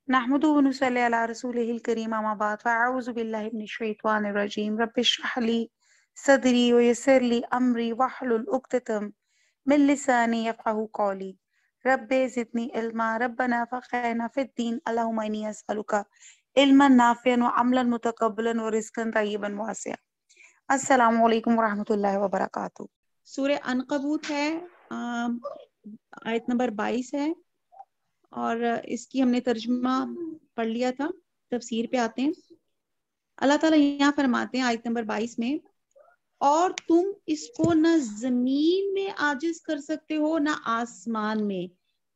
نحمده ونصلي على رسوله الكريم أما بعد فأعوذ بالله من الشيطان الرجيم رب اشرح لي صدري ويسر لي أمري واحلل عقدة من لساني يفقهوا قولي رب زدني علما ربنا فقهنا في الدين اللهم إني أسألك علما نافعا وعملا متقبلا ورزقا طيبا واسعا. السلام علیکم ورحمۃ اللہ وبرکاتہ. سورہ عنقبوت ہے، آیت نمبر 22 ہے، اور اس کی ہم نے ترجمہ پڑھ لیا تھا. تفسیر پہ آتے ہیں. اللہ تعالیٰ یہاں فرماتے ہیں آیت نمبر 22 میں، اور تم اس کو نہ زمین میں عاجز کر سکتے ہو نہ آسمان میں،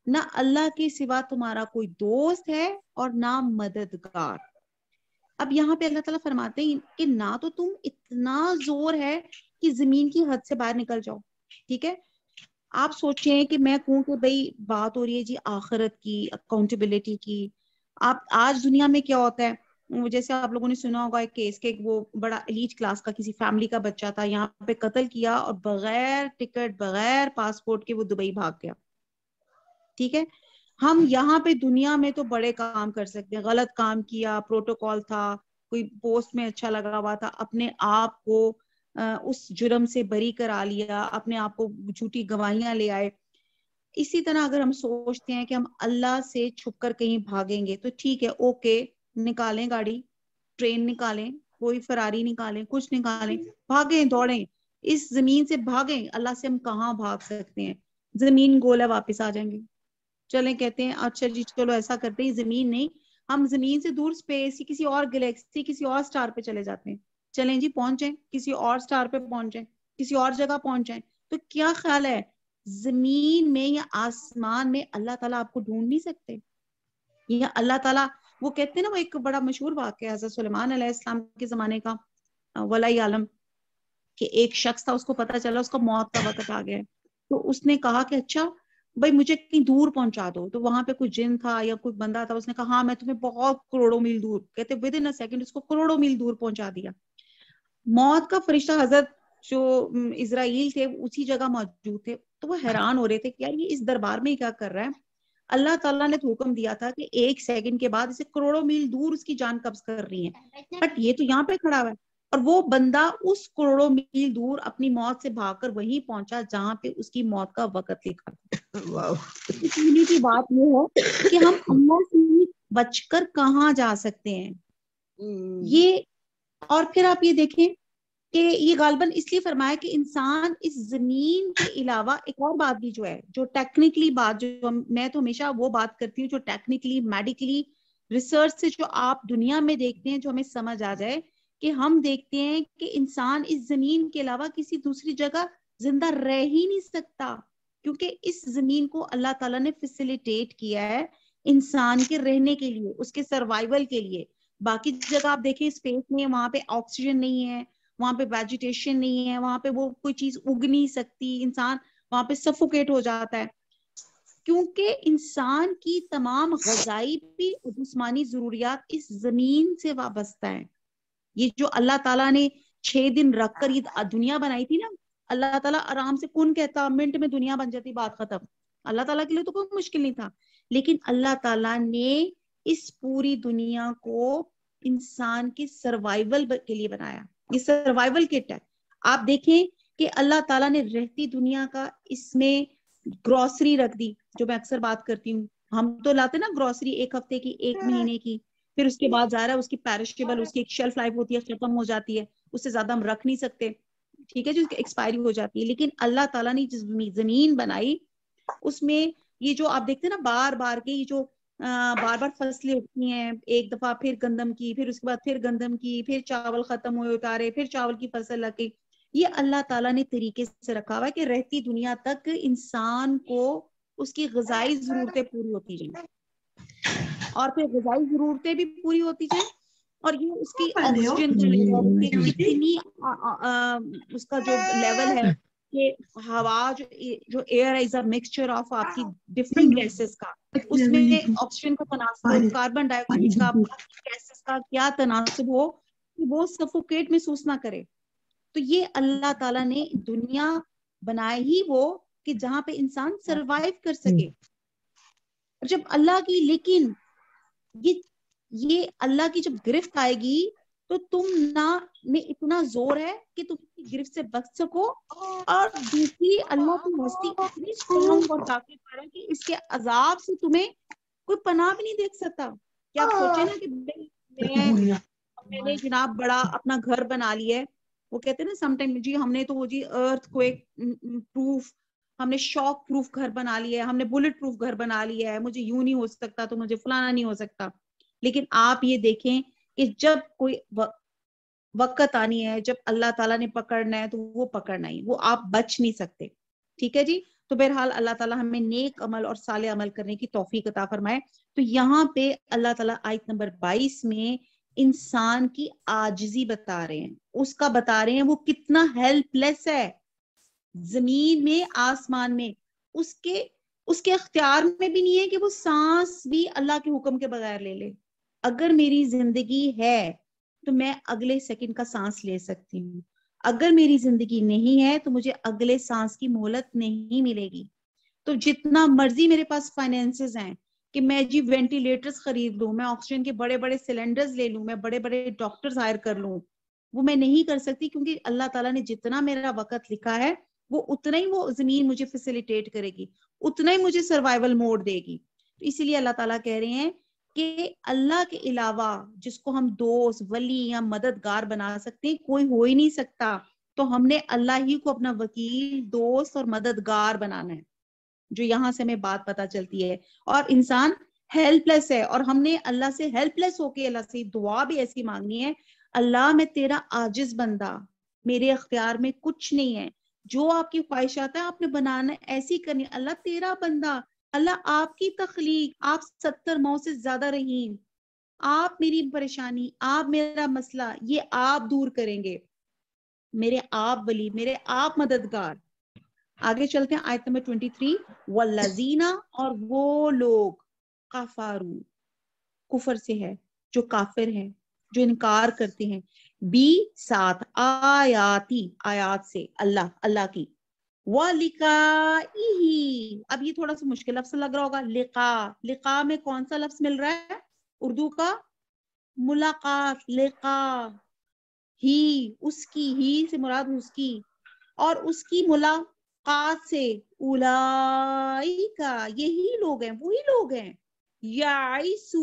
نہ اللہ کے سوا تمہارا کوئی دوست ہے اور نہ مددگار. اب یہاں پہ اللہ تعالیٰ فرماتے ہیں کہ نہ تو تم اتنا زور ہے کہ زمین کی حد سے باہر نکل جاؤ. ٹھیک ہے، آپ سوچیں کہ میں کہوں کہ بھئی بات ہو رہی ہے جی آخرت کی، اکاؤنٹیبلٹی کی. آپ آج دنیا میں کیا ہوتا ہے، جیسے آپ لوگوں نے سنا ہوگا ایک کیس کہ وہ بڑا ایلیٹ کلاس کا کسی فیملی کا بچہ تھا، یہاں پہ قتل کیا اور بغیر ٹکٹ بغیر پاسپورٹ کے وہ دبئی بھاگ گیا. ٹھیک ہے، ہم یہاں پہ دنیا میں تو بڑے کام کر سکتے ہیں. غلط کام کیا، پروٹوکول تھا، کوئی پوسٹ میں اچھا لگا ہوا تھا، اپنے آپ کو اس جرم سے بری کرا لیا، اپنے آپ کو جھوٹی گواہیاں لے آئے. اسی طرح اگر ہم سوچتے ہیں کہ ہم اللہ سے چھپ کر کہیں بھاگیں گے تو ٹھیک ہے، اوکے، نکالیں گاڑی، ٹرین نکالیں، کوئی فراری نکالیں، کچھ نکالیں، بھاگیں، دوڑیں، اس زمین سے بھاگیں. اللہ سے ہم کہاں بھاگ سکتے ہیں؟ زمین گول ہے، واپس آ جائیں گے. چلیں کہتے ہیں اچھا جی چلو ایسا کرتے ہیں، زمین نہیں، ہم زمین سے دور اسپیس، کسی اور گلیکسی، کسی اور سٹار پہ چلے جاتے ہیں. چلیں جی پہنچیں، کسی اور سٹار پہ پہنچیں، کسی اور جگہ پہنچیں. تو کیا خیال ہے، زمین میں یا آسمان میں اللہ تعالیٰ آپ کو ڈھونڈ نہیں سکتے؟ یا اللہ تعالیٰ، وہ کہتے ہیں نا، وہ ایک بڑا مشہور واقعہ حضرت سلیمان علیہ السلام کے زمانے کا، ولی عالم، کہ ایک شخص تھا، اس کو پتا چلا اس کا موت کا وقت آ گیا ہے. تو اس نے کہا کہ اچھا بھائی مجھے کہیں دور پہنچا دو. تو وہاں پہ کوئی جن تھا یا کوئی بندہ تھا، اس نے کہا ہاں میں تمہیں بہت کروڑوں میل دور، کہتے ود ان اے سیکنڈ اس کو کروڑوں میل دور پہنچا دیا. موت کا فرشتہ حضرت جو اسرائیل تھے اسی جگہ موجود تھے. تو وہ حیران ہو رہے تھے کہ یار یہ اس دربار میں کیا کر رہا ہے. اللہ تعالیٰ نے تو حکم دیا تھا کہ 1 سیکنڈ کے بعد اسے کروڑوں میل دور اس کی جان قبض کر رہی ہے، بٹ یہ تو یہاں پہ کھڑا ہوا ہے. اور وہ بندہ اس کروڑوں میل دور اپنی موت سے بھاگ کر وہیں پہنچا جہاں پہ اس کی موت کا وقت لکھا تھا. کہنے کی بات یہ ہے کہ ہم اللہ سے بچ کر کہاں جا سکتے ہیں. یہ اور پھر آپ یہ دیکھیں کہ یہ غالباً اس لیے فرمایا کہ انسان اس زمین کے علاوہ ایک اور بات بھی جو ہے، جو ٹیکنیکلی بات، جو میں تو ہمیشہ وہ بات کرتی ہوں جو ٹیکنیکلی میڈیکلی ریسرچ سے جو آپ دنیا میں دیکھتے ہیں، جو ہمیں سمجھ آ جائے کہ ہم دیکھتے ہیں کہ انسان اس زمین کے علاوہ کسی دوسری جگہ زندہ رہ ہی نہیں سکتا، کیونکہ اس زمین کو اللہ تعالیٰ نے فیسیلیٹیٹ کیا ہے انسان کے رہنے کے لیے، اس کے سروائیول کے لیے. باقی جگہ آپ دیکھیں اسپیس میں، وہاں پہ آکسیجن نہیں ہے، وہاں پہ ویجیٹیشن نہیں ہے، وہاں پہ وہ کوئی چیز اگ نہیں سکتی، انسان وہاں پہ سفوکیٹ ہو جاتا ہے. کیونکہ انسان کی تمام غذائی بھی جسمانی ضروریات اس زمین سے وابستہ ہیں. یہ جو اللہ تعالیٰ نے 6 دن رکھ کر یہ دنیا بنائی تھی نا، اللہ تعالیٰ آرام سے کن کہتا، منٹ میں دنیا بن جاتی، بات ختم. اللہ تعالیٰ کے لیے تو کوئی مشکل نہیں تھا، لیکن اللہ تعالیٰ نے اس پوری دنیا کو انسان کے سروائیول کے لیے بنایا. یہ سروائیول کٹ ہے. آپ دیکھیں کہ اللہ تعالیٰ نے رہتی دنیا کا اس میں گروسری رکھ دی، جو میں اکثر بات کرتی ہوں. ہم تو لاتے نا گروسری 1 ہفتے کی، 1 مہینے کی، پھر اس کے بعد ظاہر ہے اس کی پیرشیبل، اس کی ایک شیلف لائف ہوتی ہے، ختم ہو جاتی ہے، اس سے زیادہ ہم رکھ نہیں سکتے. ٹھیک ہے، جو ایکسپائری ہو جاتی ہے. لیکن اللہ تعالیٰ نے جس زمین بنائی اس میں یہ جو آپ دیکھتے ہیں نا بار بار کے یہ جو بار بار فصلیں اٹھتی ہیں، ایک دفعہ پھر گندم کی، پھر اس کے بعد پھر گندم کی، پھر چاول ختم ہوئے اتارے، پھر چاول کی فصل لگی. یہ اللہ تعالیٰ نے طریقے سے رکھا ہوا ہے کہ رہتی دنیا تک انسان کو اس کی غذائی ضرورتیں پوری ہوتی جائیں، اور پھر غذائی ضرورتیں بھی پوری ہوتی جائیں، اور یہ اس کی آکسیجن کا لیول، کتنی اس کا جو لیول ہے کہ ہوا جو air is a mixture of آپ کی ڈفرنٹ گیسز کا، اس میں آکسیجن کا تناسب، کاربن ڈائی آکسائڈ کا، گیسز کا کیا تناسب ہو کہ وہ سفوکیٹ محسوس نہ کرے. تو یہ اللہ تعالیٰ نے دنیا بنائی ہی وہ کہ جہاں پہ انسان سروائیو کر سکے. جب اللہ کی لیکن یہ اللہ کی جب گرفت آئے گی تو تم نہ میں اتنا زور ہے کہ تم کی گرفت سے بچ سکو، اور دوسری اللہ کی ہستی اتنی اسٹرانگ اور طاقتور ہے کہ اس کے عذاب سے تمہیں کوئی پناہ بھی نہیں دیکھ سکتا. کہ آپ سوچیں نا کہ میں نے جناب بڑا اپنا گھر بنا لیا ہے، وہ کہتے ہیں نا سم ٹائم جی ہم نے تو وہ جی ارتھ کویک پروف، ہم نے شاک پروف گھر بنا لیا ہے، ہم نے بلٹ پروف گھر بنا لیا ہے، مجھے یوں نہیں ہو سکتا تو مجھے فلانا نہیں ہو سکتا. لیکن آپ یہ دیکھیں کہ جب کوئی وقت آنی ہے، جب اللہ تعالیٰ نے پکڑنا ہے تو وہ پکڑنا ہی، وہ آپ بچ نہیں سکتے. ٹھیک ہے جی. تو بہرحال اللہ تعالیٰ ہمیں نیک عمل اور صالح عمل کرنے کی توفیق عطا فرمائے. تو یہاں پہ اللہ تعالیٰ آیت نمبر 22 میں انسان کی عاجزی بتا رہے ہیں، اس کا بتا رہے ہیں وہ کتنا ہیلپ لیس ہے زمین میں آسمان میں. اس کے اختیار میں بھی نہیں ہے کہ وہ سانس بھی اللہ کے حکم کے بغیر لے لے. اگر میری زندگی ہے تو میں اگلے سیکنڈ کا سانس لے سکتی ہوں، اگر میری زندگی نہیں ہے تو مجھے اگلے سانس کی مہلت نہیں ملے گی. تو جتنا مرضی میرے پاس فائنینسز ہیں کہ میں جی وینٹیلیٹرز خرید لوں، میں آکسیجن کے بڑے بڑے سلنڈرز لے لوں، میں بڑے بڑے ڈاکٹرز ہائر کر لوں، وہ میں نہیں کر سکتی، کیونکہ اللہ تعالیٰ نے جتنا میرا وقت لکھا ہے وہ اتنا ہی وہ زمین مجھے فیسیلیٹیٹ کرے گی، اتنا ہی مجھے سروائیول موڈ دے گی. تو اسی لیے اللہ تعالیٰ کہہ رہے ہیں کہ اللہ کے علاوہ جس کو ہم دوست، ولی یا مددگار بنا سکتے ہیں کوئی ہو ہی نہیں سکتا. تو ہم نے اللہ ہی کو اپنا وکیل، دوست اور مددگار بنانا ہے. جو یہاں سے ہمیں بات پتہ چلتی ہے. اور انسان ہیلپ لیس ہے، اور ہم نے اللہ سے ہیلپ لیس ہو کے اللہ سے دعا بھی ایسی مانگنی ہے، اللہ میں تیرا عاجز بندہ، میرے اختیار میں کچھ نہیں ہے، جو آپ کی خواہشات ہے آپ نے بنانا ایسی کرنی. اللہ تیرا بندہ، اللہ آپ کی تخلیق، آپ 70 ماؤں سے زیادہ رحیم، آپ میری پریشانی، آپ میرا مسئلہ یہ آپ دور کریں گے، میرے آپ ولی، میرے آپ مددگار. آگے چلتے ہیں آیت نمبر 23. والذین، اور وہ لوگ، کفروا، کفر سے ہے، جو کافر ہیں، جو انکار کرتے ہیں، بی ساتھ، آیاتی، آیات سے، اللہ کی، وَلِقَائِهِ. اب یہ تھوڑا سا مشکل لفظ لگ رہا ہوگا. لقا میں کون سا لفظ مل رہا ہے اردو کا؟ ملاقات. لقا ہی، اس کی، ہی سے مراد اس کی، اور اس کی ملاقات سے، اولئک، یہی لوگ ہیں، وہی لوگ ہیں، یعیس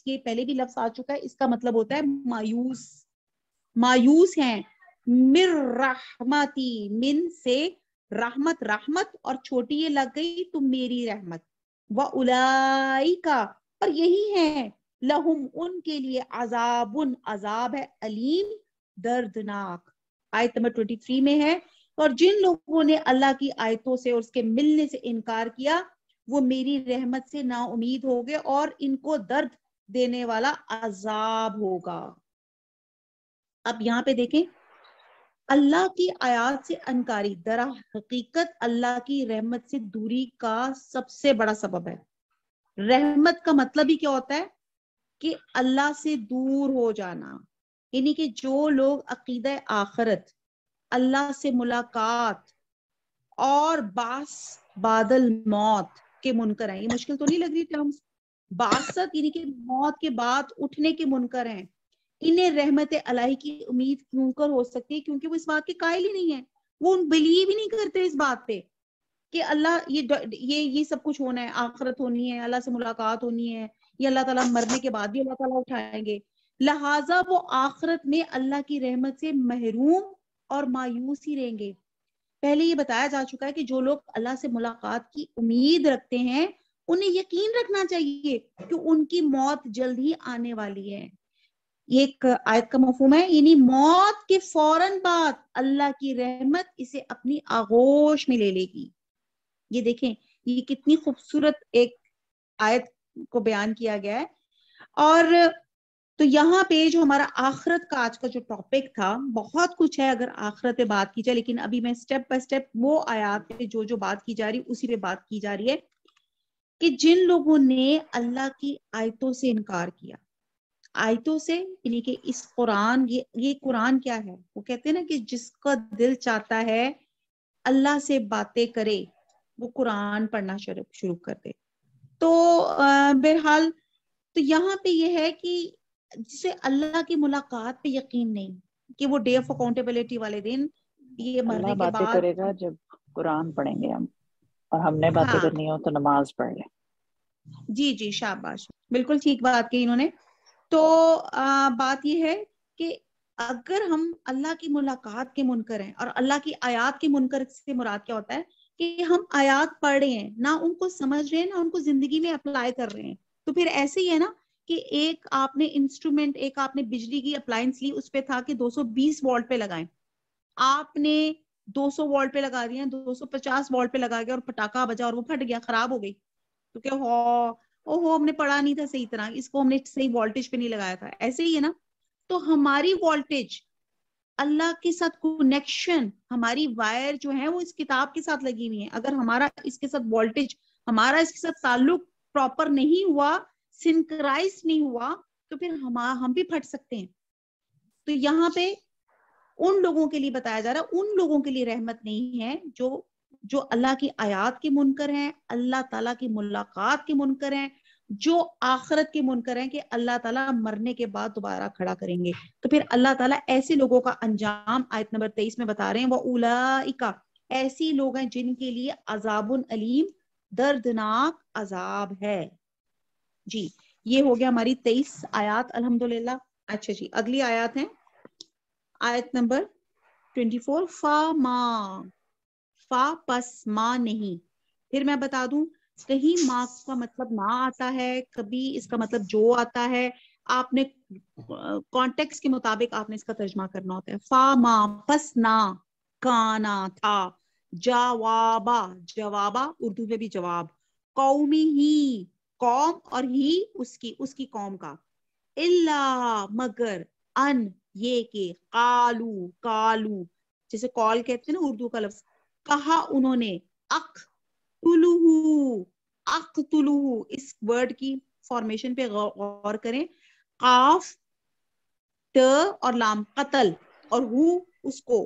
یہ پہلے بھی لفظ آ چکا ہے، اس کا مطلب ہوتا ہے مایوس، مایوس ہیں. من رحمتی، من سے رحمت، رحمت اور چھوٹی یہ لگ گئی تو میری رحمت. وَأُولَئِکَ، اور یہی ہیں، لہم، ان کے لیے، عذاب، عذاب ہے، علیم، دردناک. آیت نمبر 23 میں ہے، اور جن لوگوں نے اللہ کی آیتوں سے اور اس کے ملنے سے انکار کیا وہ میری رحمت سے نا امید ہو گئے، اور ان کو درد دینے والا عذاب ہوگا. اب یہاں پہ دیکھیں، اللہ کی آیات سے انکاری در حقیقت اللہ کی رحمت سے دوری کا سب سے بڑا سبب ہے. رحمت کا مطلب ہی کیا ہوتا ہے کہ اللہ سے دور ہو جانا. یعنی کہ جو لوگ عقیدہ آخرت، اللہ سے ملاقات اور باس بعد الموت کے منکر ہیں. یہ مشکل تو نہیں لگ رہی ٹرمز؟ باست یعنی کہ موت کے بعد اٹھنے کے منکر ہیں. انہیں رحمت الہی کی امید کیوں کر ہو سکتی ہے؟ کیونکہ وہ اس بات کے قائل ہی نہیں ہے، وہ بلیو ہی نہیں کرتے اس بات پہ کہ اللہ یہ سب کچھ ہونا ہے، آخرت ہونی ہے، اللہ سے ملاقات ہونی ہے، یہ اللہ تعالیٰ مرنے کے بعد بھی اللہ تعالیٰ اٹھائیں گے. لہٰذا وہ آخرت میں اللہ کی رحمت سے محروم اور مایوس ہی رہیں گے. پہلے یہ بتایا جا چکا ہے کہ جو لوگ اللہ سے ملاقات کی امید رکھتے ہیں انہیں یقین رکھنا چاہیے کہ ان کی موت جلد ہی آنے والی ہے. یہ ایک آیت کا مفہوم ہے، یعنی موت کے فوراً بعد اللہ کی رحمت اسے اپنی آغوش میں لے لے گی. یہ دیکھیں یہ کتنی خوبصورت ایک آیت کو بیان کیا گیا ہے. اور تو یہاں پہ جو ہمارا آخرت کا آج کا جو ٹاپک تھا، بہت کچھ ہے اگر آخرت پہ بات کی جائے، لیکن ابھی میں سٹیپ بائی سٹیپ وہ آیات پہ جو بات کی جا رہی اسی پہ بات کی جا رہی ہے کہ جن لوگوں نے اللہ کی آیتوں سے انکار کیا. آیتوں سے یعنی کہ اس قرآن، یہ قرآن کیا ہے؟ وہ کہتے ہیں نا کہ جس کا دل چاہتا ہے اللہ سے باتیں کرے وہ قرآن پڑھنا شروع کر دے. تو بہرحال تو یہاں پہ یہ ہے کہ جسے اللہ کی ملاقات پہ یقین نہیں کہ وہ ڈے آف اکاؤنٹیبلٹی والے دن یہ اللہ مرنے کے باتیں بعد، کرے گا جب قرآن پڑھیں گے ہم، اور ہم نے باتیں ہاں کرنی ہو تو نماز پڑھ لیں. جی جی شاباش، بالکل ٹھیک بات کی انہوں نے. تو بات یہ ہے کہ اگر ہم اللہ کی ملاقات کے منکر ہیں، اور اللہ کی آیات کے منکر سے مراد کیا ہوتا ہے کہ ہم آیات پڑھ رہے ہیں، نہ ان کو سمجھ رہے ہیں، نہ ان کو زندگی میں اپلائی کر رہے ہیں، تو پھر ایسے ہی ہے نا کہ ایک آپ نے انسٹرومنٹ، ایک آپ نے بجلی کی اپلائنس لی، اس پہ تھا کہ 220 وولٹ پہ لگائیں، آپ نے 200 وولٹ پہ لگا دیا، 250 وولٹ پہ لگا گیا اور پٹاخہ بجا اور وہ پھٹ گیا، خراب ہو گئی، تو کیا ہو ہم نے پڑھا نہیں تھا صحیح طرح، اس کو ہم نے صحیح وولٹیج پہ نہیں لگایا تھا. ایسے ہی ہے نا. تو ہماری وولٹیج، اللہ کے ساتھ کنیکشن، ہماری وائر جو ہے وہ اس کتاب کے ساتھ لگی ہوئی ہے. اگر ہمارا اس کے ساتھ وولٹیج، ہمارا اس کے ساتھ تعلق پراپر نہیں ہوا، سنکرائز نہیں ہوا، تو پھر ہم بھی پھٹ سکتے ہیں. تو یہاں پہ ان لوگوں کے لیے بتایا جا رہا ہے، ان لوگوں کے لیے رحمت نہیں ہے جو اللہ کی آیات کے منکر ہیں، اللہ تعالیٰ کی ملاقات کے منکر ہیں، جو آخرت کے منکر ہیں کہ اللہ تعالیٰ مرنے کے بعد دوبارہ کھڑا کریں گے. تو پھر اللہ تعالیٰ ایسے لوگوں کا انجام آیت نمبر 23 میں بتا رہے ہیں، وَأُولَئِكَ، ایسی لوگ ہیں جن کے لیے عذاب علیم، دردناک عذاب ہے. جی یہ ہو گیا ہماری 23 آیات الحمدللہ. اچھا جی اگلی آیات ہیں آیت نمبر 24. فا پس ماں نہیں. پھر میں بتا دوں، کہیں ماں کا مطلب نہ آتا ہے، کبھی اس کا مطلب جو آتا ہے، آپ نے کانٹیکس کے مطابق آپ نے اس کا ترجمہ کرنا ہوتا ہے. فا ماں پس نہ، کانا تھا، جوابا اردو میں بھی جواب، قومی ہی قوم، اور ہی اس کی قوم کا، اللہ مگر، ان یہ کہ، کالو جیسے کال کہتے ہیں نا اردو کا لفظ، کہا انہوں نے، اقتلوہ، اس ورڈ کی فارمیشن پہ غور کریں، قاف ت اور لام، قتل، اور ہو اس کو،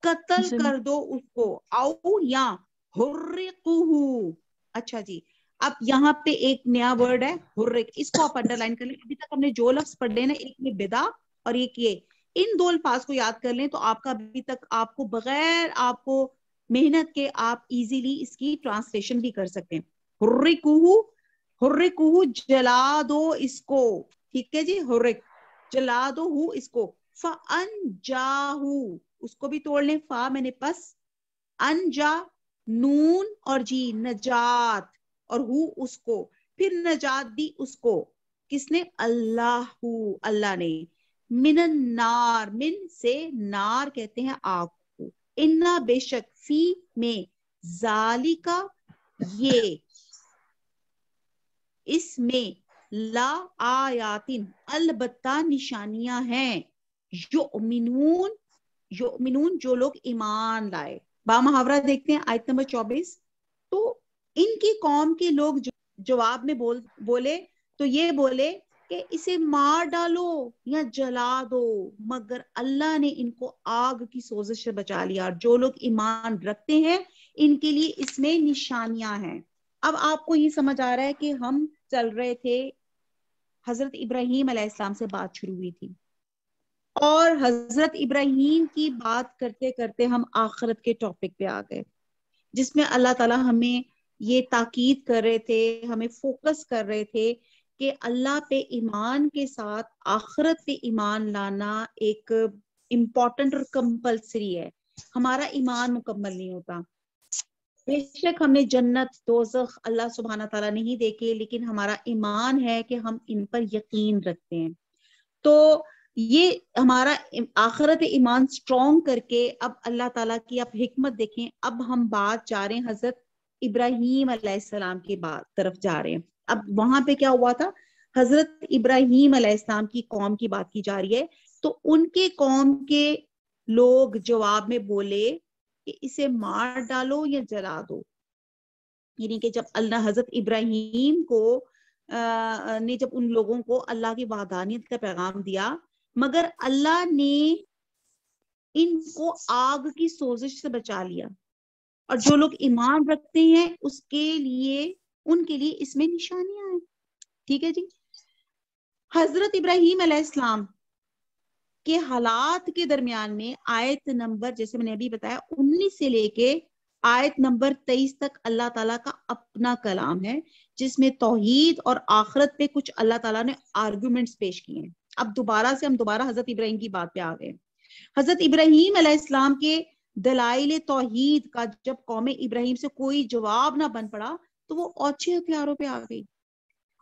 قتل کر دو اس کو، او یا حرقوہ. اچھا جی اب یہاں پہ ایک نیا ورڈ ہے حرق، اس کو آپ انڈر لائن کر لیں. ابھی تک ہم نے جو لفظ پڑھے نا، ایک میں بدا اور ایک یہ، ان دو الفاظ کو یاد کر لیں تو آپ کا ابھی تک آپ کو بغیر آپ کو محنت کے آپ ایزیلی اس کی ٹرانسلیشن بھی کر سکتے ہیں. حرقوہ جلا دو اس کو، ٹھیک ہے جی، حرق جلا دو ہو اس کو، فانجاہ، اس کو بھی توڑ لیں، فا میں نے پس، انجا نون اور جی نجات، اور ہو اس کو، پھر نجات دی اس کو، کس نے؟ اللہ نے، من النار، من سے نار کہتے ہیں آگ کو، انا بے شک، فی میں، ذالکا یہ، اس میں، لا آیاتن البتہ نشانیاں ہیں، یؤمنون جو لوگ ایمان لائے. با محاورہ دیکھتے ہیں آیت نمبر 24. تو ان کی قوم کے لوگ جواب میں بولے تو یہ بولے کہ اسے مار ڈالو یا جلا دو، مگر اللہ نے ان کو آگ کی سوزش سے بچا لیا. جو لوگ ایمان رکھتے ہیں ان کے لیے اس میں نشانیاں ہیں. اب آپ کو یہ سمجھ آ رہا ہے کہ ہم چل رہے تھے، حضرت ابراہیم علیہ السلام سے بات شروع ہوئی تھی، اور حضرت ابراہیم کی بات کرتے کرتے ہم آخرت کے ٹاپک پہ آ گئے، جس میں اللہ تعالیٰ ہمیں یہ تاکید کر رہے تھے، ہمیں فوکس کر رہے تھے کہ اللہ پہ ایمان کے ساتھ آخرت پہ ایمان لانا ایک امپورٹنٹ اور کمپلسری ہے. ہمارا ایمان مکمل نہیں ہوتا. بے شک ہم نے جنت، دوزخ اللہ سبحانہ تعالیٰ نہیں دیکھے، لیکن ہمارا ایمان ہے کہ ہم ان پر یقین رکھتے ہیں. تو یہ ہمارا آخرت ایمان سٹرونگ کر کے اب اللہ تعالیٰ کی آپ حکمت دیکھیں. اب ہم بات جا رہے ہیں حضرت ابراہیم علیہ السلام کی طرف جا رہے ہیں. اب وہاں پہ کیا ہوا تھا؟ حضرت ابراہیم علیہ السلام کی قوم کی بات کی جا رہی ہے. تو ان کے قوم کے لوگ جواب میں بولے کہ اسے مار ڈالو یا جلا دو. یعنی کہ جب اللہ حضرت ابراہیم کو نے جب ان لوگوں کو اللہ کی وحدانیت کا پیغام دیا، مگر اللہ نے ان کو آگ کی سوزش سے بچا لیا، اور جو لوگ ایمان رکھتے ہیں اس کے لیے ان کے لیے اس میں نشانیاں ہیں. ٹھیک ہے جی. حضرت ابراہیم علیہ السلام کے حالات کے درمیان میں آیت نمبر جیسے میں نے ابھی بتایا 19 سے لے کے آیت نمبر 23 تک اللہ تعالیٰ کا اپنا کلام ہے جس میں توحید اور آخرت پہ کچھ اللہ تعالیٰ نے آرگومنٹس پیش کیے ہیں. اب ہم دوبارہ حضرت ابراہیم کی بات پہ آ گئے. حضرت ابراہیم علیہ السلام کے دلائل توحید کا جب قوم ابراہیم سے کوئی جواب نہ بن پڑا تو وہ اوچھے ہتھیاروں پہ آ گئی.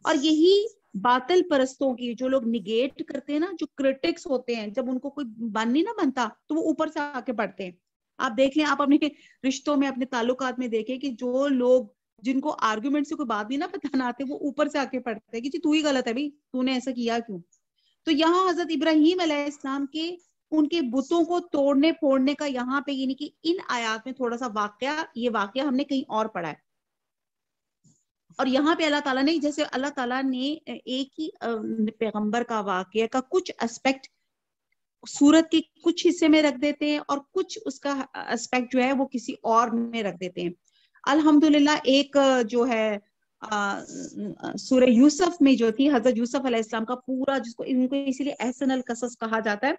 اور یہی باطل پرستوں کی جو لوگ نگیٹ کرتے ہیں نا, جو کرٹکس ہوتے ہیں, جب ان کو کوئی نہیں نہ بنتا تو وہ اوپر سے آ کے پڑھتے ہیں. آپ دیکھ لیں, آپ اپنے رشتوں میں اپنے تعلقات میں دیکھیں کہ جو لوگ جن کو آرگومنٹ سے کوئی بات نہیں نہ بتانا آتے وہ اوپر سے آ کے پڑھتے ہیں کہ جی تو ہی غلط ہے بھائی, تو نے ایسا کیا کیوں. تو یہاں حضرت ابراہیم علیہ السلام کے ان کے بتوں کو توڑنے پھوڑنے کا یہاں پہ یعنی کہ ان آیات میں تھوڑا سا یہ واقعہ ہم نے کہیں اور پڑھا ہے. اور یہاں پہ اللہ تعالیٰ نے جیسے اللہ تعالیٰ نے ایک ہی پیغمبر کا واقعہ کا کچھ اسپیکٹ سورت کے کچھ حصے میں رکھ دیتے ہیں اور کچھ اس کا اسپیکٹ جو ہے وہ کسی اور میں رکھ دیتے ہیں. الحمدللہ ایک جو ہے سورہ یوسف میں جو تھی حضرت یوسف علیہ السلام کا پورا, جس کو ان کو اسی لیے احسن القصص کہا جاتا ہے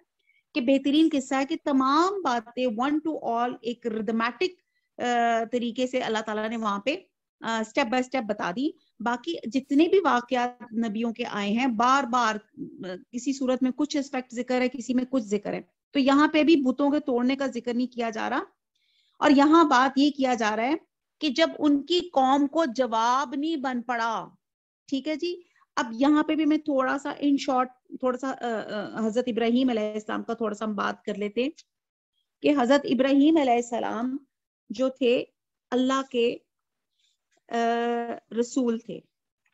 کہ بہترین قصہ ہے کہ تمام باتیں ون ٹو آل ایک ریدمیٹک طریقے سے اللہ تعالیٰ نے وہاں پہ سٹیپ بائی سٹیپ بتا دی. باقی جتنے بھی واقعات نبیوں کے آئے ہیں بار بار کسی صورت میں کچھ اسپیکٹ ذکر ہے, کسی میں کچھ ذکر ہے. تو یہاں پہ بھی بتوں کے توڑنے کا ذکر نہیں کیا جا رہا, اور یہاں بات یہ کیا جا رہا ہے کہ جب ان کی قوم کو جواب نہیں بن پڑا. ٹھیک ہے جی. اب یہاں پہ بھی میں تھوڑا سا ان شارٹ تھوڑا سا حضرت ابراہیم علیہ السلام کا تھوڑا سا ہم بات کر لیتے کہ حضرت ابراہیم علیہ السلام جو تھے اللہ کے رسول تھے.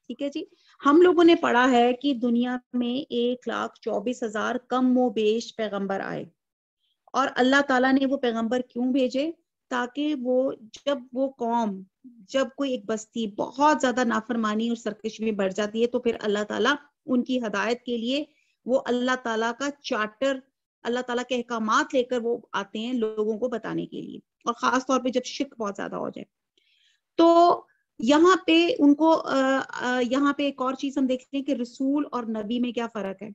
ٹھیک ہے جی. ہم لوگوں نے پڑھا ہے کہ دنیا میں 1,24,000 کم و بیش پیغمبر آئے, اور اللہ تعالیٰ نے وہ پیغمبر کیوں بھیجے؟ تاکہ وہ قوم جب کوئی ایک بستی بہت زیادہ نافرمانی اور سرکشی میں بڑھ جاتی ہے تو پھر اللہ تعالیٰ ان کی ہدایت کے لیے وہ اللہ تعالیٰ کا چارٹر, اللہ تعالیٰ کے احکامات لے کر وہ آتے ہیں لوگوں کو بتانے کے لیے, اور خاص طور پہ جب شرک بہت زیادہ ہو جائے. تو یہاں پہ ان کو یہاں پہ ایک اور چیز ہم دیکھتے ہیں کہ رسول اور نبی میں کیا فرق ہے.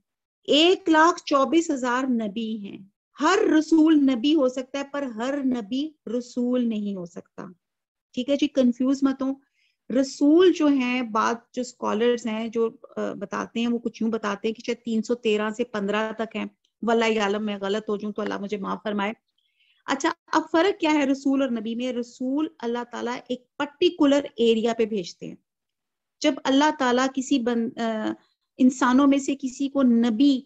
1,24,000 نبی ہیں. ہر رسول نبی ہو سکتا ہے پر ہر نبی رسول نہیں ہو سکتا. ٹھیک ہے جی, کنفیوز مت ہوں. رسول جو ہیں بعض جو اسکالرز ہیں جو بتاتے ہیں وہ کچھ یوں بتاتے ہیں کہ شاید 313 سے 15 تک ہیں. واللہ عالم میں غلط ہو جاؤں تو اللہ مجھے معاف فرمائے. اچھا, اب فرق کیا ہے رسول اور نبی میں؟ رسول اللہ تعالیٰ ایک پرٹیکولر ایریا پہ بھیجتے ہیں. جب اللہ تعالیٰ کسی انسانوں میں سے کسی کو نبی,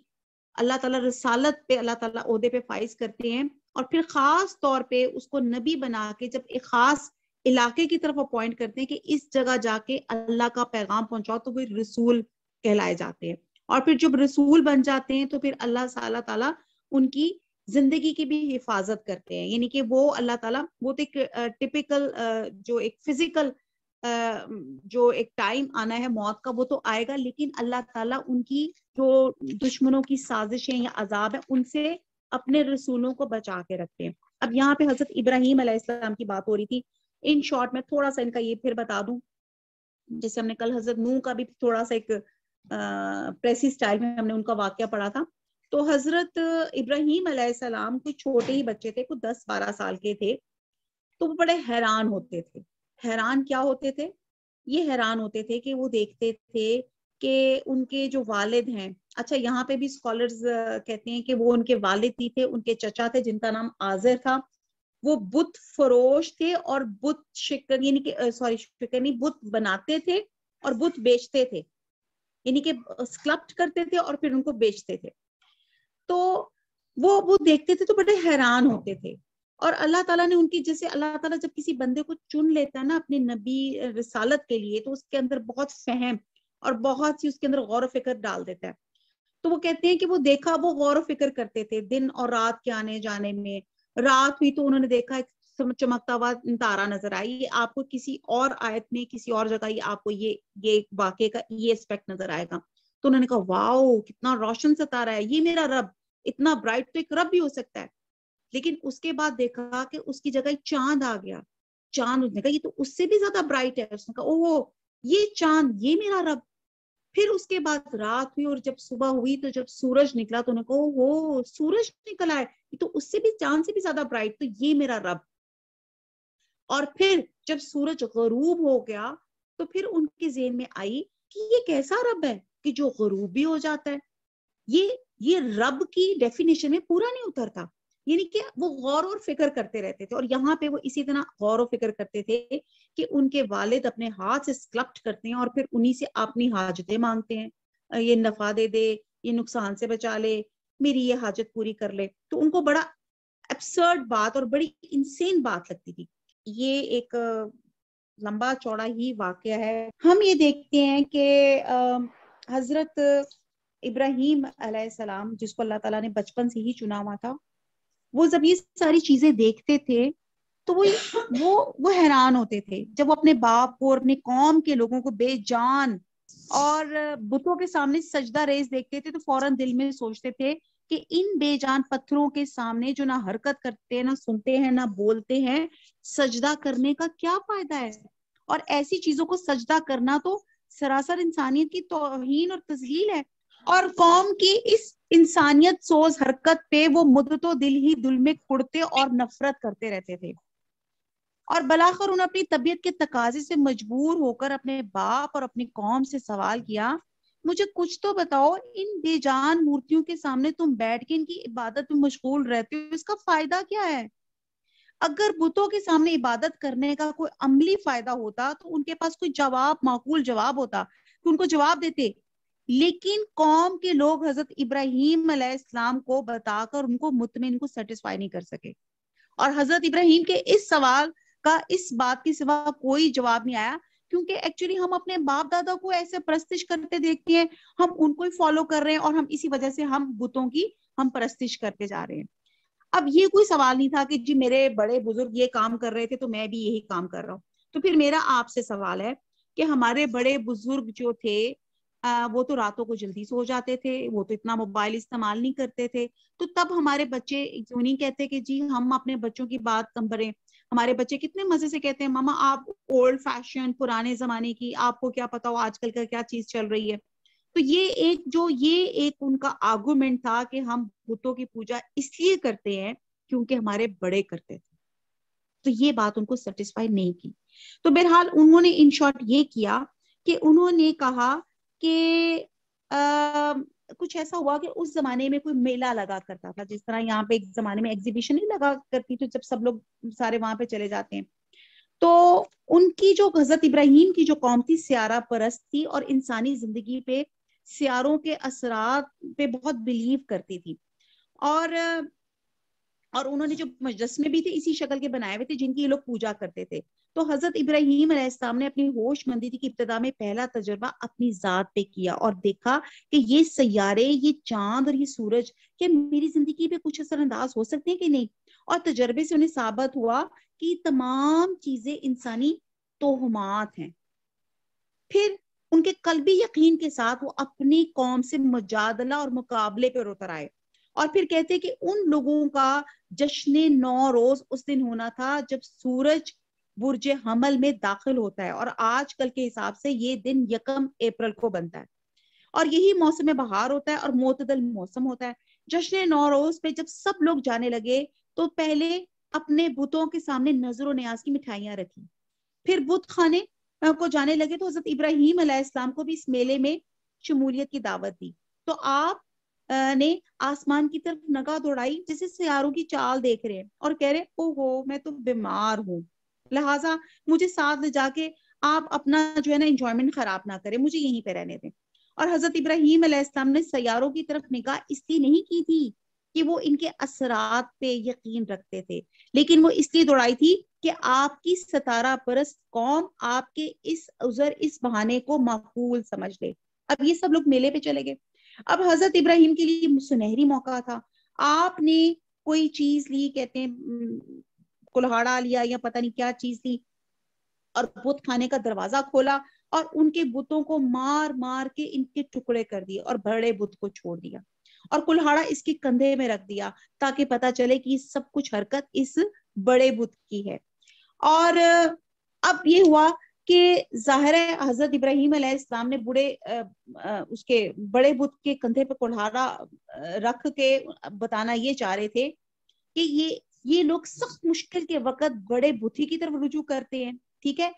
اللہ تعالیٰ رسالت پہ اللہ تعالیٰ عہدے پہ فائز کرتے ہیں, اور پھر خاص طور پہ اس کو نبی بنا کے جب ایک خاص علاقے کی طرف اپوائنٹ کرتے ہیں کہ اس جگہ جا کے اللہ کا پیغام پہنچاؤ, تو وہ رسول کہلائے جاتے ہیں. اور پھر جب رسول بن جاتے ہیں تو پھر اللہ تعالیٰ ان کی زندگی کی بھی حفاظت کرتے ہیں. یعنی کہ وہ اللہ تعالیٰ وہ تو ایک ٹپیکل جو ایک فزیکل جو ایک ٹائم آنا ہے موت کا وہ تو آئے گا, لیکن اللہ تعالیٰ ان کی جو دشمنوں کی سازشیں یا عذاب ہے ان سے اپنے رسولوں کو بچا کے رکھتے ہیں. اب یہاں پہ حضرت ابراہیم علیہ السلام کی بات ہو رہی تھی. ان شارٹ میں تھوڑا سا ان کا یہ پھر بتا دوں, جیسے ہم نے کل حضرت نوح کا بھی تھوڑا سا ایک پریسی سٹائل میں ہم نے ان کا واقعہ پڑھا تھا. تو حضرت ابراہیم علیہ السلام کوئی چھوٹے ہی بچے تھے, کوئی 10-12 سال کے تھے. تو وہ بڑے حیران ہوتے تھے. حیران کیا ہوتے تھے؟ یہ حیران ہوتے تھے کہ وہ دیکھتے تھے کہ ان کے جو والد ہیں, اچھا یہاں پہ بھی اسکالرز کہتے ہیں کہ وہ ان کے والد ہی تھے, ان کے چچا تھے جن کا نام آزر تھا. وہ بت فروش تھے اور بت شکن یعنی کہ شکن نہیں بت بناتے تھے اور بت بیچتے تھے, یعنی کہ اسکلپٹ کرتے تھے اور پھر ان کو بیچتے تھے. تو وہ دیکھتے تھے تو بڑے حیران ہوتے تھے. اور اللہ تعالیٰ نے ان کی, جیسے اللہ تعالیٰ جب کسی بندے کو چن لیتا ہے نا اپنے نبی رسالت کے لیے, تو اس کے اندر بہت فہم اور بہت سی اس کے اندر غور و فکر ڈال دیتا ہے. تو وہ کہتے ہیں کہ وہ دیکھا, وہ غور و فکر کرتے تھے دن اور رات کے آنے جانے میں. رات ہوئی تو انہوں نے دیکھا ایک چمکتا ہوا تارا نظر آئی. آپ کو کسی اور آیت میں کسی اور جگہ آپ کو یہ واقعے کا یہ اسپیکٹ نظر آئے گا. تو انہوں نے کہا واؤ کتنا روشن ستارہ ہے, یہ میرا رب اتنا برائٹ تو ایک رب بھی ہو سکتا ہے. لیکن اس کے بعد دیکھا کہ اس کی جگہ چاند آ گیا. چاند, اس نے کہا یہ تو اس سے بھی زیادہ برائٹ ہے. اس نے کہا اوہ یہ چاند یہ میرا رب. پھر اس کے بعد رات ہوئی اور جب صبح ہوئی تو جب سورج نکلا تو انہوں نے کہا وہ سورج نکلا ہے, یہ تو اس سے بھی چاند سے بھی زیادہ برائٹ, تو یہ میرا رب. اور پھر جب سورج غروب ہو گیا تو پھر ان کے ذہن میں آئی کہ یہ کیسا رب ہے کہ جو غروب بھی ہو جاتا ہے. یہ رب کی ڈیفینیشن میں پورا نہیں اترتا. یعنی کہ وہ غور اور فکر کرتے رہتے تھے, اور یہاں پہ وہ اسی طرح غور و فکر کرتے تھے کہ ان کے والد اپنے ہاتھ سے سکلپٹ کرتے ہیں اور پھر انہی سے اپنی حاجتیں مانگتے ہیں, یہ نفع دے دے, یہ نقصان سے بچا لے, میری یہ حاجت پوری کر لے. تو ان کو بڑا ایبسرڈ بات اور بڑی انسین بات لگتی تھی. یہ ایک لمبا چوڑا ہی واقعہ ہے. ہم یہ دیکھتے ہیں کہ حضرت ابراہیم علیہ السلام, جس کو اللہ تعالیٰ نے بچپن سے ہی چنا ہوا تھا, وہ جب یہ ساری چیزیں دیکھتے تھے تو وہ حیران ہوتے تھے. جب وہ اپنے باپ کو اور اپنے قوم کے لوگوں کو بے جان اور بتوں کے سامنے سجدہ ریز دیکھتے تھے تو فوراً دل میں سوچتے تھے کہ ان بے جان پتھروں کے سامنے جو نہ حرکت کرتے ہیں, نہ سنتے ہیں, نہ بولتے ہیں, سجدہ کرنے کا کیا فائدہ ہے. اور ایسی چیزوں کو سجدہ کرنا تو سراسر انسانیت کی توہین اور تذلیل ہے. اور قوم کی اس انسانیت سوز حرکت پہ وہ مدتوں دل ہی دل میں کڑتے اور نفرت کرتے رہتے تھے. اور بلاخر انہوں نے اپنی طبیعت کے تقاضے سے مجبور ہو کر اپنے باپ اور اپنی قوم سے سوال کیا, مجھے کچھ تو بتاؤ, ان بے جان مورتیوں کے سامنے تم بیٹھ کے ان کی عبادت میں مشغول رہتے ہو, اس کا فائدہ کیا ہے؟ اگر بتوں کے سامنے عبادت کرنے کا کوئی عملی فائدہ ہوتا تو ان کے پاس کوئی جواب, معقول جواب ہوتا کہ ان کو جواب دیتے. لیکن قوم کے لوگ حضرت ابراہیم علیہ السلام کو بتا کر ان کو مطمئن کو سیٹسفائی نہیں کر سکے. اور حضرت ابراہیم کے اس سوال کا اس بات کے سوا کوئی جواب نہیں آیا, کیونکہ ایکچولی ہم اپنے باپ دادا کو ایسے پرستش کرتے دیکھتے ہیں, ہم ان کو ہی فالو کر رہے ہیں اور ہم اسی وجہ سے ہم بتوں کی ہم پرستش کرتے جا رہے ہیں. اب یہ کوئی سوال نہیں تھا کہ جی میرے بڑے بزرگ یہ کام کر رہے تھے تو میں بھی یہی کام کر رہا ہوں. تو پھر میرا آپ سے سوال ہے کہ ہمارے بڑے بزرگ جو تھے وہ تو راتوں کو جلدی سو جاتے تھے, وہ تو اتنا موبائل استعمال نہیں کرتے تھے, تو تب ہمارے بچے کیوں نہیں کہتے کہ جی ہم اپنے بچوں کی بات کم کریں. ہمارے بچے کتنے مزے سے کہتے ہیں ماما آپ اولڈ فیشن, پرانے زمانے کی, آپ کو کیا پتا ہو آج کل کا کیا چیز چل رہی ہے. تو یہ ایک ان کا آرگومنٹ تھا کہ ہم بتوں کی پوجا اس لیے کرتے ہیں کیونکہ ہمارے بڑے کرتے تھے. تو یہ بات ان کو سیٹسفائی نہیں کی. تو بہرحال انہوں نے ان شارٹ یہ کیا کہ انہوں نے کہا کہ کچھ ایسا ہوا کہ اس زمانے میں کوئی میلہ لگا کرتا تھا, جس طرح یہاں پہ ایک زمانے میں ایگزیبیشن نہیں لگا کرتی تھی جب سب لوگ سارے وہاں پہ چلے جاتے ہیں. تو ان کی جو حضرت ابراہیم کی جو قوم تھی سیارہ پرست تھی اور انسانی زندگی پہ سیاروں کے اثرات پہ بہت بلیو کرتی تھی. اور انہوں نے جو مجسمے بھی تھے اسی شکل کے بنائے ہوئے تھے جن کی یہ لوگ پوجا کرتے تھے. تو حضرت ابراہیم علیہ السلام نے اپنی ہوش مندی کی ابتدا میں پہلا تجربہ اپنی ذات پہ کیا اور دیکھا کہ یہ سیارے, یہ چاند اور یہ سورج کیا میری زندگی پہ کچھ اثر انداز ہو سکتے ہیں کہ نہیں. اور تجربے سے انہیں ثابت ہوا کہ تمام چیزیں انسانی توہمات ہیں. پھر ان کے قلبی یقین کے ساتھ وہ اپنی قوم سے مجادلہ اور مقابلے پر اتر آئے اور پھر کہتے کہ ان لوگوں کا جشن نوروز اس دن ہونا تھا جب سورج برج حمل میں داخل ہوتا ہے, اور آج کل کے حساب سے یہ دن 1 اپریل کو بنتا ہے, اور یہی موسم بہار ہوتا ہے اور معتدل موسم ہوتا ہے. جشن نوروز پہ جب سب لوگ جانے لگے تو پہلے اپنے بتوں کے سامنے نظر و نیاز کی مٹھائیاں رکھی, پھر بت خانے کو جانے لگے تو حضرت ابراہیم علیہ السلام کو بھی اس میلے میں شمولیت کی دعوت دی. تو آپ نے آسمان کی طرف نگاہ دوڑائی جیسے سیاروں کی چال دیکھ رہے ہیں اور کہہ رہے اوہو میں تو بیمار ہوں, لہٰذا مجھے ساتھ لے جا کے آپ اپنا جو ہے نا انجوائمنٹ خراب نہ کریں, مجھے یہیں پہ رہنے دیں. اور حضرت ابراہیم علیہ السلام نے سیاروں کی طرف نگاہ اس لیے نہیں کی تھی کہ وہ ان کے اثرات پہ یقین رکھتے تھے, لیکن وہ اس لیے دوڑائی تھی کہ آپ کی ستارہ پرست قوم آپ کے اس عذر, اس بہانے کو معقول سمجھ لے. اب یہ سب لوگ میلے پہ چلے گئے. اب حضرت ابراہیم کے لیے سنہری موقع تھا. آپ نے کوئی چیز لی, کہتے ہیں کلہاڑا لیا یا پتہ نہیں کیا چیز لی, اور بت خانے کا دروازہ کھولا اور ان کے بتوں کو مار مار کے ان کے ٹکڑے کر دیے اور بڑے بت کو چھوڑ دیا, اور کلہاڑا اس کے کندھے میں رکھ دیا تاکہ پتہ چلے کہ سب کچھ حرکت اس بڑے بت کی ہے. اور اب یہ ہوا کہ ظاہر ہے حضرت ابراہیم علیہ السلام نے اس کے بڑے بت کے کندھے پہ کلہاڑا رکھ کے بتانا یہ چاہ رہے تھے کہ یہ لوگ سخت مشکل کے وقت بڑے بت کی طرف رجوع کرتے ہیں. ٹھیک ہے.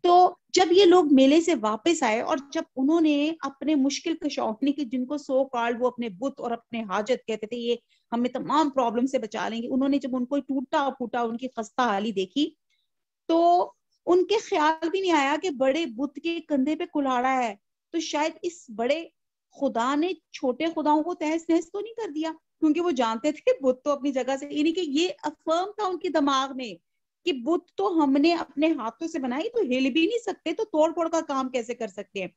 تو جب یہ لوگ میلے سے واپس آئے اور جب انہوں نے اپنے مشکل کشاؤنی کے جن کو سو کال وہ اپنے بت اور اپنے حاجت کہتے تھے یہ ہمیں تمام پرابلم سے بچا لیں گے, انہوں نے جب ان کو ٹوٹا پھوٹا ان کی خستہ حالی دیکھی تو ان کے خیال بھی نہیں آیا کہ بڑے بت کے کندھے پہ کلاڑا ہے تو شاید اس بڑے خدا نے چھوٹے خداؤں کو تہس نہس تو نہیں کر دیا, کیونکہ وہ جانتے تھے بت تو اپنی جگہ سے, یعنی کہ یہ افرم تھا ان کے دماغ میں کہ بت تو ہم نے اپنے ہاتھوں سے بنائی تو ہل بھی نہیں سکتے تو توڑ پھوڑ کا کام کیسے کر سکتے ہیں.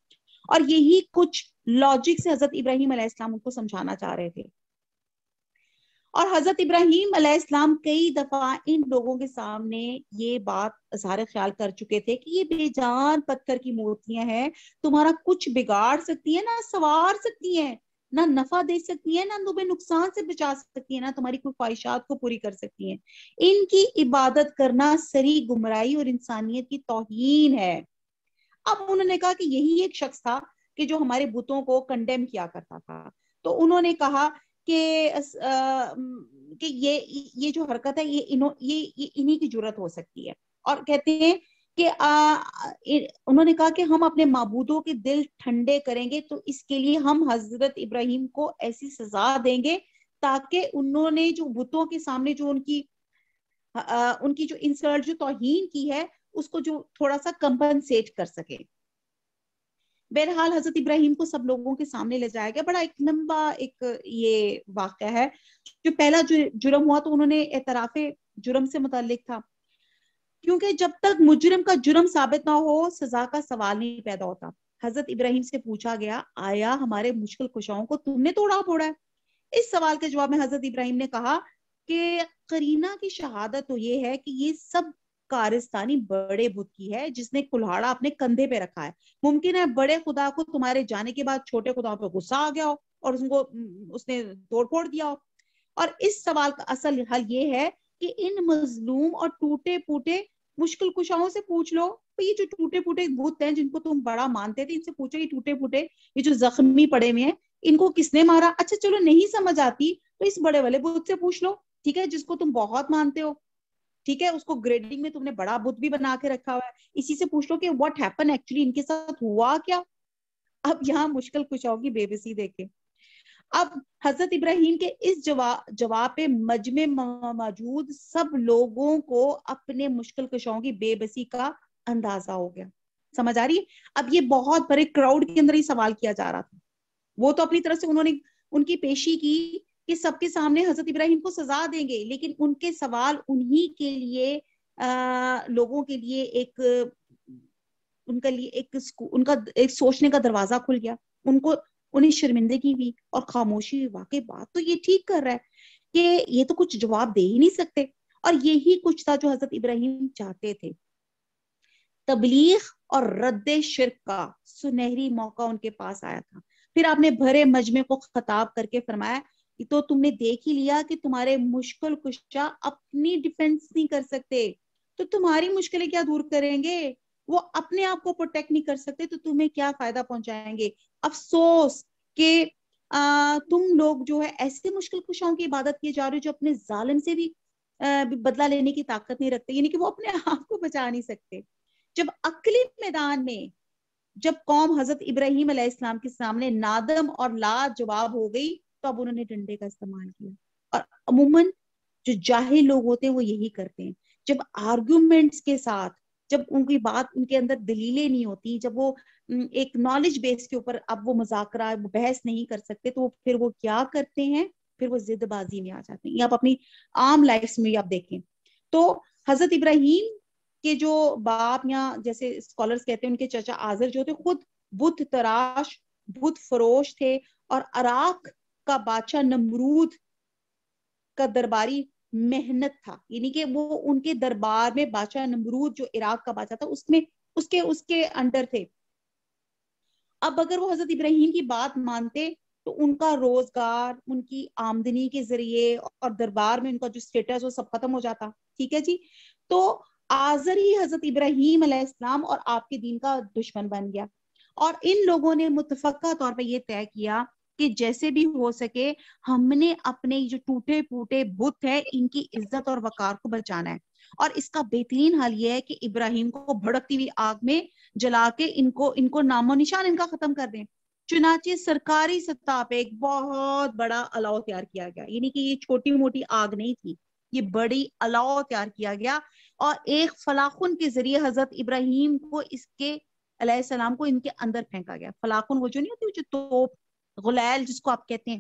اور یہی کچھ لاجک سے حضرت ابراہیم علیہ السلام ان کو سمجھانا چاہ رہے تھے. اور حضرت ابراہیم علیہ السلام کئی دفعہ ان لوگوں کے سامنے یہ بات اظہار خیال کر چکے تھے کہ یہ بے جان پتھر کی مورتیاں ہیں, تمہارا کچھ بگاڑ سکتی ہیں نہ سنوار سکتی ہیں, نہ نفع دے سکتی ہیں, نہ تمہیں نقصان سے بچا سکتی ہیں, نہ تمہاری کوئی خواہشات کو پوری کر سکتی ہیں. ان کی عبادت کرنا سری گمراہی اور انسانیت کی توہین ہے. اب انہوں نے کہا کہ یہی ایک شخص تھا کہ جو ہمارے بتوں کو کنڈیم کیا کرتا تھا, تو انہوں نے کہا کہ یہ جو حرکت ہے یہ انہی کی جرت ہو سکتی ہے. اور کہتے ہیں کہ انہوں نے کہا کہ ہم اپنے معبودوں کے دل ٹھنڈے کریں گے تو اس کے لیے ہم حضرت ابراہیم کو ایسی سزا دیں گے تاکہ انہوں نے جو بتوں کے سامنے جو ان کی جو انسلٹ جو توہین کی ہے اس کو جو تھوڑا سا کمپنسیٹ کر سکے. بہرحال حضرت ابراہیم کو سب لوگوں کے سامنے لے جایا گیا. بڑا ایک لمبا ایک یہ واقعہ ہے. جو پہلا جرم ہوا تو انہوں نے اعتراف جرم سے متعلق تھا, کیونکہ جب تک مجرم کا جرم ثابت نہ ہو سزا کا سوال نہیں پیدا ہوتا. حضرت ابراہیم سے پوچھا گیا آیا ہمارے مشکل کشاؤں کو تم نے توڑا پھوڑا ہے؟ اس سوال کے جواب میں حضرت ابراہیم نے کہا کہ قرینہ کی شہادت تو یہ ہے کہ یہ سب کارستانی بڑے بت کی ہے جس نے کلہاڑا اپنے کندھے پہ رکھا ہے. ممکن ہے بڑے خدا کو تمہارے جانے کے بعد چھوٹے خداؤں پہ غصہ آ گیا ہو اور اس نے توڑ پھوڑ دیا ہو. اور اس سوال کا اصل حل یہ ہے کہ ان مظلوم اور ٹوٹے پھوٹے مشکل کشاؤں سے پوچھ لو, یہ جو ٹوٹے پھوٹے بت ہیں جن کو تم بڑا مانتے تھے ان سے پوچھو یہ ٹوٹے پھوٹے یہ جو زخمی پڑے ہوئے ہیں ان کو کس نے مارا. اچھا چلو نہیں سمجھ آتی تو اس بڑے والے بت سے پوچھ لو, ٹھیک ہے, جس کو تم بہت مانتے ہو, ٹھیک ہے, اس کو گریڈنگ میں تم نے بڑا بت بھی بنا کے رکھا ہوا ہے, اسی سے پوچھ لو کہ واٹ ہیپن ایکچولی ان کے ساتھ ہوا کیا. اب یہاں مشکل کشاؤں کی بے بسی دیکھیں. اب حضرت ابراہیم کے اس جواب پہ مجمع موجود سب لوگوں کو اپنے مشکل کشاؤں کی بے بسی کا اندازہ ہو گیا. سمجھ آ رہی ہے؟ اب یہ بہت بڑے کراؤڈ کے اندر ہی سوال کیا جا رہا تھا. وہ تو اپنی طرف سے انہوں نے ان کی پیشی کی کہ سب کے سامنے حضرت ابراہیم کو سزا دیں گے, لیکن ان کے سوال انہی کے لیے لوگوں کے لیے ان کا ایک سوچنے کا دروازہ کھل گیا. انہیں شرمندگی ہوئی اور خاموشی ہوئی, واقعی بات تو یہ ٹھیک کر رہا ہے کہ یہ تو کچھ جواب دے ہی نہیں سکتے. اور یہی کچھ تھا جو حضرت ابراہیم چاہتے تھے. تبلیغ اور رد شرک کا سنہری موقع ان کے پاس آیا تھا. پھر آپ نے بھرے مجمع کو خطاب کر کے فرمایا تو تم نے دیکھ ہی لیا کہ تمہارے مشکل کشا اپنی ڈیفنس نہیں کر سکتے تو تمہاری مشکلیں کیا دور کریں گے. وہ اپنے آپ کو پروٹیکٹ نہیں کر سکتے تو تمہیں کیا فائدہ پہنچائیں گے. افسوس کہ تم لوگ جو ہے ایسے مشکل کشاؤں کی عبادت کیے جا رہے جو اپنے ظالم سے بھی بدلہ لینے کی طاقت نہیں رکھتے, یعنی کہ وہ اپنے آپ کو بچا نہیں سکتے. جب عقلی میدان میں جب قوم حضرت ابراہیم علیہ السلام کے سامنے نادم اور لا جواب ہو گئی تو اب انہوں نے ڈنڈے کا استعمال کیا. اور عموماً جو جاہل لوگ ہوتے ہیں وہ یہی کرتے ہیں. جب آرگومنٹس کے ساتھ جب ان کی بات ان کے اندر دلیلیں نہیں ہوتی, جب وہ ایک نالج بیس کے اوپر اب وہ مذاکرہ بحث نہیں کر سکتے تو پھر وہ کیا کرتے ہیں, پھر وہ ضد بازی میں آ جاتے ہیں. یہ آپ اپنی عام لائف میں آپ دیکھیں تو حضرت ابراہیم کے جو باپ یا جیسے اسکالرز کہتے ہیں ان کے چچا آزر جو تھے خود بت تراش بت فروش تھے, اور عراق کا بادشاہ نمرود کا درباری محنت تھا, یعنی کہ وہ ان کے دربار میں بادشاہ نمرود جو عراق کا بادشاہ تھا اس کے انڈر تھے. اب اگر وہ حضرت ابراہیم کی بات مانتے تو ان کا روزگار, ان کی آمدنی کے ذریعے اور دربار میں ان کا جو سٹیٹس وہ سب ختم ہو جاتا. ٹھیک ہے جی. تو آزر ہی حضرت ابراہیم علیہ السلام اور آپ کے دین کا دشمن بن گیا، اور ان لوگوں نے متفقہ طور پہ یہ طے کیا کہ جیسے بھی ہو سکے ہم نے اپنے جو ٹوٹے پھوٹے بت ہیں ان کی عزت اور وقار کو بچانا ہے، اور اس کا بہترین حل یہ ہے کہ ابراہیم کو بھڑکتی ہوئی آگ میں جلا کے ان کو نام و نشان ان کا ختم کر دیں۔ چنانچہ سرکاری سطح پہ ایک بہت بڑا الاؤ تیار کیا گیا، یعنی کہ یہ چھوٹی موٹی آگ نہیں تھی، یہ بڑی الاؤ تیار کیا گیا، اور ایک فلاخن کے ذریعے حضرت ابراہیم کو اس کے علیہ السلام کو ان کے اندر پھینکا گیا۔ فلاخن وہ جو نہیں ہوتی، وہ جو توپ غلیل جس کو آپ کہتے ہیں،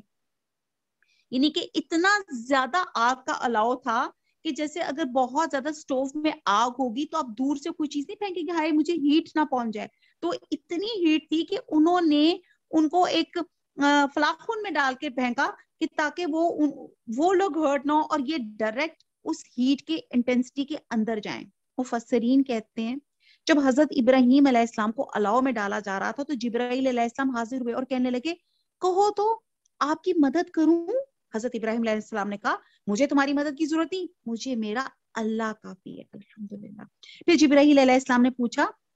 یعنی کہ اتنا زیادہ آگ کا الاؤ تھا کہ جیسے اگر بہت زیادہ سٹوو میں آگ ہوگی تو آپ دور سے کوئی چیز نہیں پھینکیں گے ہائے مجھے ہیٹ نہ پہنچ جائے، تو اتنی ہیٹ تھی کہ انہوں نے ان کو ایک فلاخن میں ڈال کے پھینکا کہ تاکہ وہ لوگ ہرٹ نہ ہو اور یہ ڈائریکٹ اس ہیٹ کے انٹینسٹی کے اندر جائیں۔ مفسرین کہتے ہیں جب حضرت ابراہیم علیہ السلام کو الاؤ میں ڈالا جا رہا تھا تو جبرائیل علیہ السلام حاضر ہوئے اور کہنے لگے کہو تو آپ کی مدد کروں؟ حضرت ابراہیم علیہ السلام نے کہا مجھے تمہاری مدد کی ضرورت نہیں، مجھے میرا اللہ کافی ہے، الحمدللہ۔ پھر جبرائیل علیہ السلام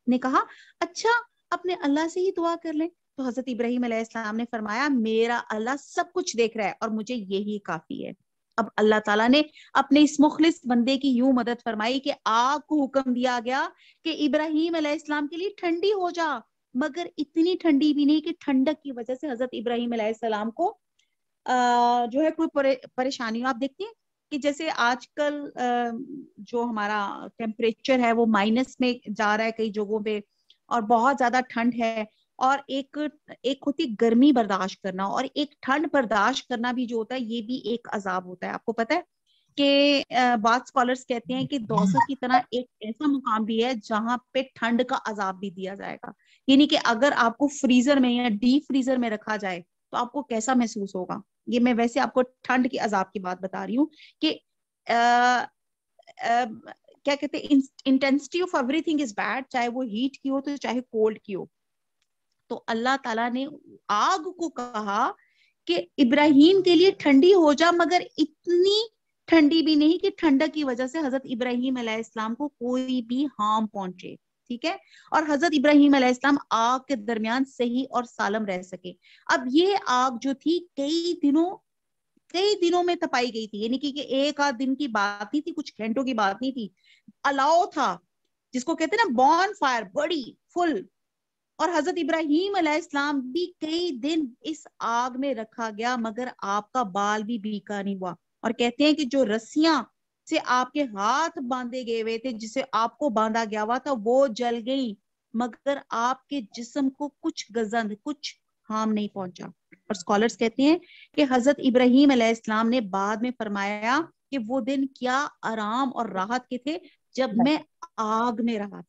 نے کہا اچھا اپنے اللہ سے ہی دعا کر لیں، تو حضرت ابراہیم علیہ السلام نے فرمایا میرا اللہ سب کچھ دیکھ رہا ہے اور مجھے یہی کافی ہے۔ اب اللہ تعالیٰ نے اپنے اس مخلص بندے کی یوں مدد فرمائی کہ آگ کو حکم دیا گیا کہ ابراہیم علیہ السلام کے لیے ٹھنڈی ہو جا، مگر اتنی ٹھنڈی بھی نہیں کہ ٹھنڈک کی وجہ سے حضرت ابراہیم علیہ السلام کو جو ہے کوئی پریشانی ہو۔ آپ دیکھتے ہیں کہ جیسے آج کل جو ہمارا ٹیمپریچر ہے وہ مائنس میں جا رہا ہے کئی جگہوں پہ، اور بہت زیادہ ٹھنڈ ہے، اور ایک ہوتی گرمی برداشت کرنا اور ایک ٹھنڈ برداشت کرنا بھی جو ہوتا ہے یہ بھی ایک عذاب ہوتا ہے۔ آپ کو پتہ ہے کہ بعض اسکالرس کہتے ہیں کہ دوزخ کی طرح ایک ایسا مقام بھی ہے جہاں پہ ٹھنڈ کا عذاب بھی دیا جائے گا، یعنی کہ اگر آپ کو فریزر میں یا ڈیپ فریزر میں رکھا جائے تو آپ کو کیسا محسوس ہوگا۔ یہ میں ویسے آپ کو ٹھنڈ کی عذاب کی بات بتا رہی ہوں کہ کیا کہتے ہیں intensity of every thing is bad, چاہے وہ ہیٹ کی ہو تو چاہے کولڈ کی ہو۔ تو اللہ تعالیٰ نے آگ کو کہا کہ ابراہیم کے لیے ٹھنڈی ہو جا، مگر اتنی ٹھنڈی بھی نہیں کہ ٹھنڈک کی وجہ سے حضرت ابراہیم علیہ السلام کو کوئی بھی ہارم پہنچے، ٹھیک ہے، اور حضرت ابراہیم علیہ السلام آگ کے درمیان صحیح اور سالم رہ سکے۔ اب یہ آگ جو تھی کئی دنوں میں تپائی گئی تھی، یعنی کہ ایک آدھ دن کی بات نہیں تھی، کچھ گھنٹوں کی بات نہیں تھی، الاؤ تھا جس کو کہتے ہیں نا بون فائر، بڑی فل، اور حضرت ابراہیم علیہ السلام بھی کئی دن اس آگ میں رکھا گیا مگر آپ کا بال بھی بیکا نہیں ہوا، اور کہتے ہیں کہ جو رسیاں سے آپ کے ہاتھ باندھے گئے ہوئے تھے، جسے آپ کو باندھا گیا ہوا تھا، وہ جل گئی مگر آپ کے جسم کو کچھ گزند، کچھ ہارم نہیں پہنچا۔ اور اسکالرز کہتے ہیں کہ حضرت ابراہیم علیہ السلام نے بعد میں فرمایا کہ وہ دن کیا آرام اور راحت کے تھے جب میں آگ میں رہا تھا۔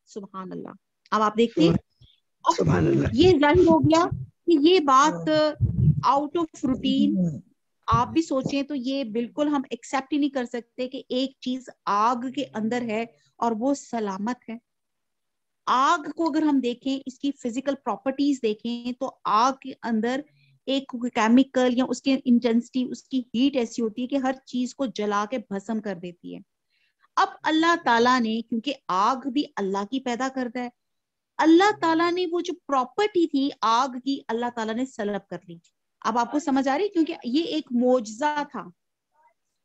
سبحان اللہ۔ اب آپ دیکھتے ہیں سبحان اللہ۔ یہ ظاہر ہو گیا کہ یہ بات آؤٹ آف روٹین، آپ بھی سوچیں تو یہ بالکل ہم ایکسپٹ ہی نہیں کر سکتے کہ ایک چیز آگ کے اندر ہے اور وہ سلامت ہے۔ آگ کو اگر ہم دیکھیں، اس کی فزیکل پراپرٹیز دیکھیں تو آگ کے اندر ایک کیمیکل یا اس کی انٹینسٹی، اس کی ہیٹ ایسی ہوتی ہے کہ ہر چیز کو جلا کے بھسم کر دیتی ہے۔ اب اللہ تعالیٰ نے، کیونکہ آگ بھی اللہ کی پیدا کرتا ہے، اللہ تعالیٰ نے وہ جو پراپرٹی تھی آگ کی اللہ تعالیٰ نے سلب کر لی۔ اب آپ کو سمجھ آ رہی، کیونکہ یہ ایک معجزہ تھا،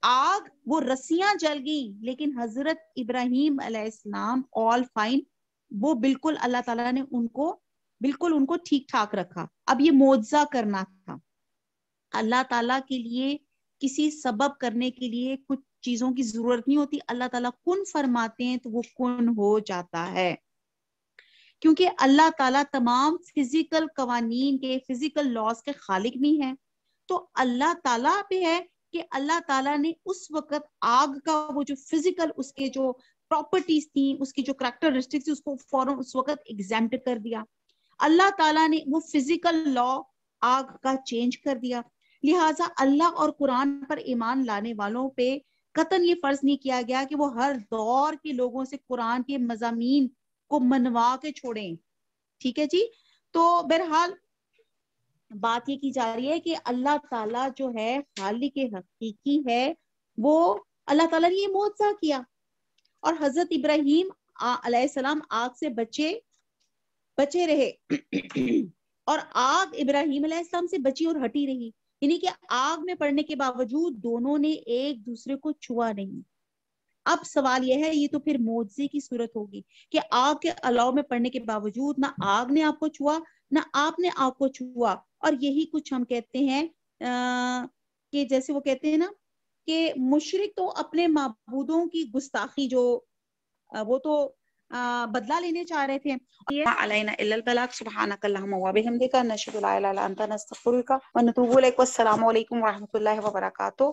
آگ وہ رسیاں جل گئیں لیکن حضرت ابراہیم علیہ السلام آل فائن، وہ بالکل اللہ تعالیٰ نے ان کو ٹھیک ٹھاک رکھا۔ اب یہ معجزہ کرنا تھا، اللہ تعالیٰ کے لیے کسی سبب کرنے کے لیے کچھ چیزوں کی ضرورت نہیں ہوتی، اللہ تعالیٰ کن فرماتے ہیں تو وہ کن ہو جاتا ہے، کیونکہ اللہ تعالیٰ تمام فزیکل قوانین کے، فزیکل لاز کے خالق نہیں ہے۔ تو اللہ تعالیٰ پہ ہے کہ اللہ تعالیٰ نے اس وقت آگ کا وہ جو فزیکل اس کے جو پراپرٹیز تھیں، اس کی جو کریکٹرسٹکس تھی، اس کو فوراً اس وقت ایگزیمپٹ کر دیا۔ اللہ تعالیٰ نے وہ فزیکل لا آگ کا چینج کر دیا، لہٰذا اللہ اور قرآن پر ایمان لانے والوں پہ قطعاً یہ فرض نہیں کیا گیا کہ وہ ہر دور کے لوگوں سے قرآن کے مضامین کو منوا کے چھوڑیں، ٹھیک ہے جی۔ تو بہرحال بات یہ کی جا رہی ہے کہ اللہ تعالیٰ جو ہے خالق حقیقی ہے، وہ اللہ تعالیٰ نے یہ معجزہ کیا، اور حضرت ابراہیم علیہ السلام آگ سے بچے رہے اور آگ ابراہیم علیہ السلام سے بچی اور ہٹی رہی، یعنی کہ آگ میں پڑنے کے باوجود دونوں نے ایک دوسرے کو چھوا نہیں۔ اب سوال یہ ہے، یہ تو پھر معجزے کی صورت ہوگی کہ آگ کے الاؤ میں پڑنے کے باوجود نہ آگ نے آپ کو چھوا نہ آپ نے آگ کو چھوا۔ اور یہی کچھ ہم کہتے ہیں کہ جیسے وہ کہتے ہیں نا کہ مشرک تو اپنے معبودوں کی گستاخی جو وہ تو بدلہ لینے چاہ رہے تھے۔ علینا الا البلاغ سبحانك اللهم وبحمدك نشهد لا اله الا انت نستغفرك ونتوب اليك والسلام علیکم ورحمۃ اللہ وبرکاتہ۔